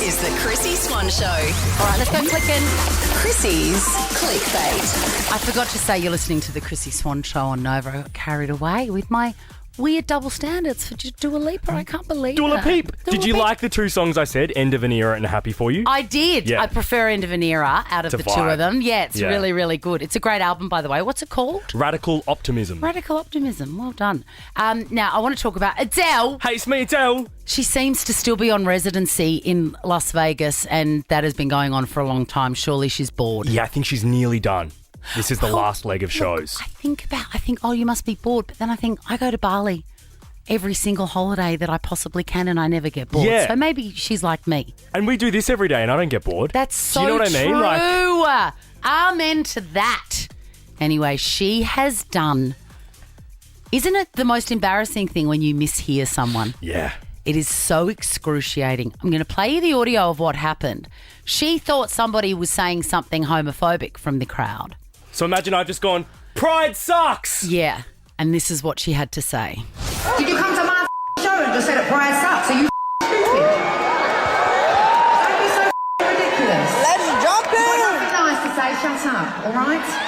is the Chrissy Swan Show. All right, let's go clicking. Chrissy's Clickbait. I forgot to say you're listening to the Chrissy Swan Show on Nova. I got carried away with my weird double standards for Dua Lipa. I can't believe Dua that. Peep. Did you Lipa. like the two songs I said, End of an Era and Happy For You? I did. Yeah. I prefer End of an Era out of It's a the two vibe. of them. Yeah, it's Yeah. really, really good. It's a great album, by the way. What's it called? Radical Optimism. Radical Optimism. Well done. Now, I want to talk about Adele. Hey, it's me, Adele. She seems to still be on residency in Las Vegas, and that has been going on for a long time. Surely she's bored. Yeah, I think she's nearly done. This is the last leg of shows. I think, oh, you must be bored. But then I think, I go to Bali every single holiday that I possibly can and I never get bored. Yeah. So maybe she's like me. And we do this every day and I don't get bored. That's so Do you know what I mean? true. Amen to that. Anyway, she has done... Isn't it the most embarrassing thing when you mishear someone? Yeah. It is so excruciating. I'm going to play you the audio of what happened. She thought somebody was saying something homophobic from the crowd. So imagine I've just gone, Pride sucks! Yeah. And this is what she had to say. Did you come to my show and just say that Pride sucks? Are you stupid? Don't be so ridiculous. Let's jump You've got in! nothing nice to say, shut up, all right?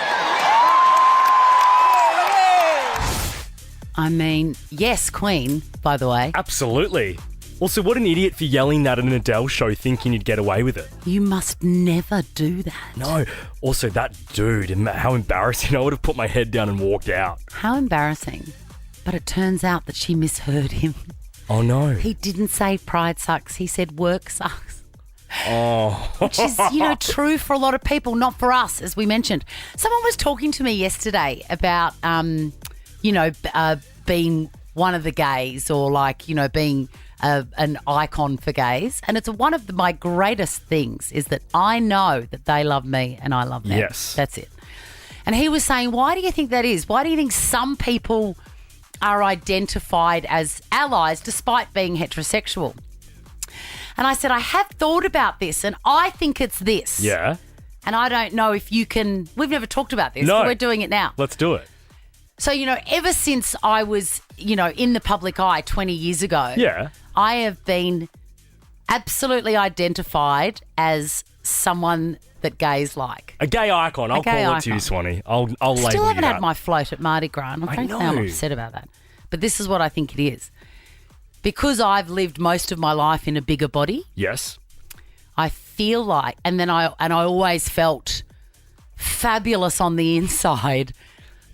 I mean, yes, Queen, by the way. Absolutely. Also, what an idiot for yelling that at an Adele show thinking you'd get away with it. You must never do that. No. Also, that dude, how embarrassing. I would have put my head down and walked out. How embarrassing. But it turns out that she misheard him. Oh, no. He didn't say pride sucks. He said work sucks. Oh. Which is, true for a lot of people, not for us, as we mentioned. Someone was talking to me yesterday about, being one of the gays or being an icon for gays. And it's one of my greatest things is that I know that they love me and I love them. Yes. That's it. And he was saying, why do you think that is? Why do you think some people are identified as allies despite being heterosexual? And I said, I have thought about this and I think it's this. Yeah. And I don't know if you can... We've never talked about this, No. but we're doing it now. Let's do it. So, ever since I was, in the public eye 20 years ago, Yeah. I have been absolutely identified as someone that gays like. A gay icon. I'll gay call it to you, icon. Swanee. I'll label you Still haven't that. had my float at Mardi Gras. And frankly, I'm know. upset about that. But this is what I think it is. Because I've lived most of my life in a bigger body, Yes. I feel like, and I always felt fabulous on the inside,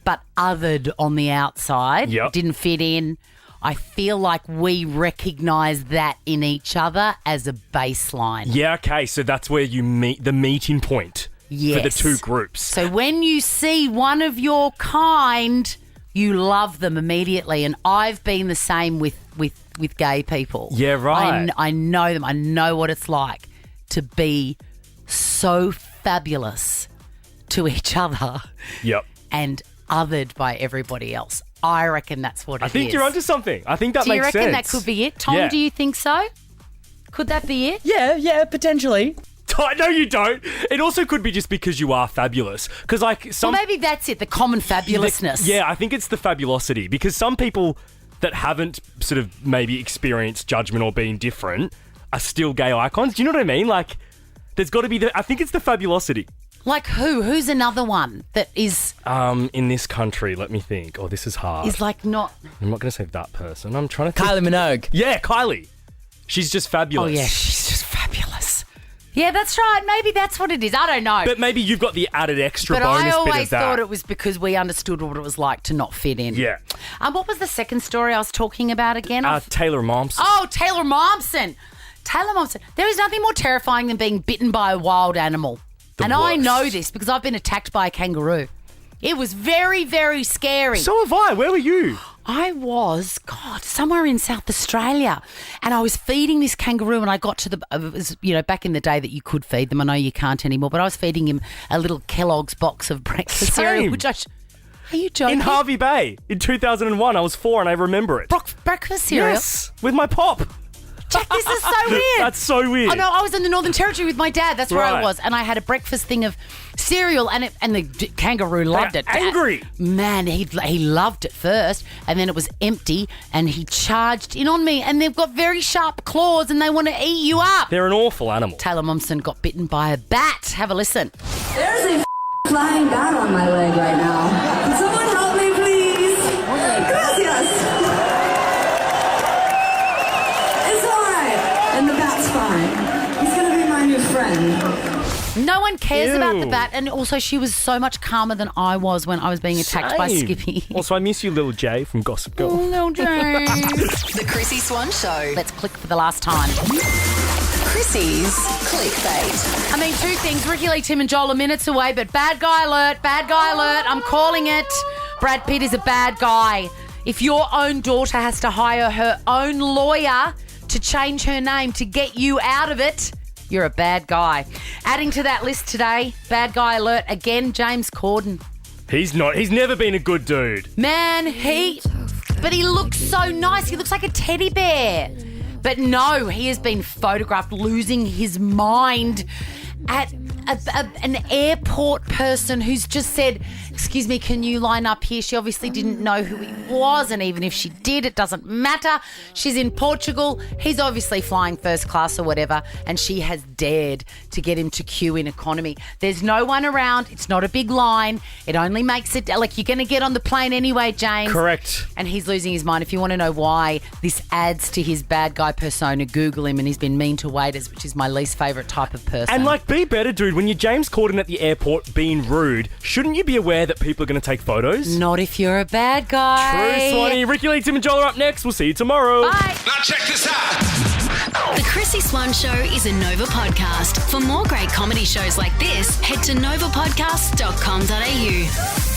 but othered on the outside. Yep. Didn't fit in. I feel like we recognise that in each other as a baseline. Yeah, okay. So that's where you meet the meeting point for the Yes. two groups. So when you see one of your kind, you love them immediately. And I've been the same with gay people. Yeah, right. I know them. I know what it's like to be so fabulous to each other Yep. and othered by everybody else. I reckon that's what it is. I think you're onto something. I think that Do you makes sense. reckon that could be it? Tom, Yeah. do you think so? Could that be it? Yeah, potentially. No, you don't. It also could be just because you are fabulous. Because Well, maybe that's it, the common fabulousness. Yeah, I think it's the fabulosity. Because some people that haven't sort of maybe experienced judgment or being different are still gay icons. Do you know what I mean? Like, there's got to be I think it's the fabulosity. Like who? Who's another one that is In this country, let me think. Oh, this is hard. like not... I'm not going to say that person. I'm trying to think. Kylie Minogue. Yeah, Kylie. She's just fabulous. Oh, yeah, she's just fabulous. Yeah, that's right. Maybe that's what it is. I don't know. But maybe you've got the added extra But bonus I bit always of that. thought it was because we understood what it was like to not fit in. Yeah. What was the second story I was talking about again? Taylor Momsen. Oh, Taylor Momsen. Taylor Momsen. There is nothing more terrifying than being bitten by a wild animal. And I worst. know this because I've been attacked by a kangaroo. It was very, very scary. So have I. Where were you? I was, somewhere in South Australia, and I was feeding this kangaroo, and I got to it was, back in the day that you could feed them. I know you can't anymore, but I was feeding him a little Kellogg's box of breakfast cereal, Same. which are you joking? In Harvey Bay in 2001. I was 4 and I remember it. Breakfast cereal? Yes, with my pop. Jack, this is so weird. That's so weird. Oh no, I was in the Northern Territory with my dad. That's where I Right. was, and I had a breakfast thing of cereal, and the kangaroo loved it. Angry. Man, he loved it first, and then it was empty, and he charged in on me. And they've got very sharp claws, and they want to eat you up. They're an awful animal. Taylor Momsen got bitten by a bat. Have a listen. There's a flying bat on my leg right now. Can someone help me, please? Gracias. It's all right. And the bat's fine. He's going to be my new friend. No one cares about the Ew. bat, and also she was so much calmer than I was when I was being attacked by Same. Skippy. Also, I miss you, little Jay from Gossip Girl. No, James. The Chrissy Swan Show. Let's click for the last time. Chrissy's clickbait. I mean, two things. Ricky Lee, Tim and Joel are minutes away, but bad guy alert, bad guy alert. I'm calling it. Brad Pitt is a bad guy. If your own daughter has to hire her own lawyer to change her name to get you out of it, you're a bad guy. Adding to that list today, bad guy alert again, James Corden. He's never been a good dude. Man, but he looks so nice. He looks like a teddy bear. But no, he has been photographed losing his mind at an airport person who's just said, excuse me, can you line up here? She obviously didn't know who he was, and even if she did, it doesn't matter. She's in Portugal. He's obviously flying first class or whatever, and she has dared to get him to queue in economy. There's no one around. It's not a big line. It only makes it like you're going to get on the plane anyway, James. Correct. And he's losing his mind. If you want to know why this adds to his bad guy persona, Google him, and he's been mean to waiters, which is my least favourite type of person. And be better, dude. When you're James Corden at the airport being rude, shouldn't you be aware that people are going to take photos? Not if you're a bad guy. True, Swanee. Ricky Lee, Tim and Joel are up next. We'll see you tomorrow. Bye. Now check this out. The Chrissy Swan Show is a Nova podcast. For more great comedy shows like this, head to novapodcasts.com.au.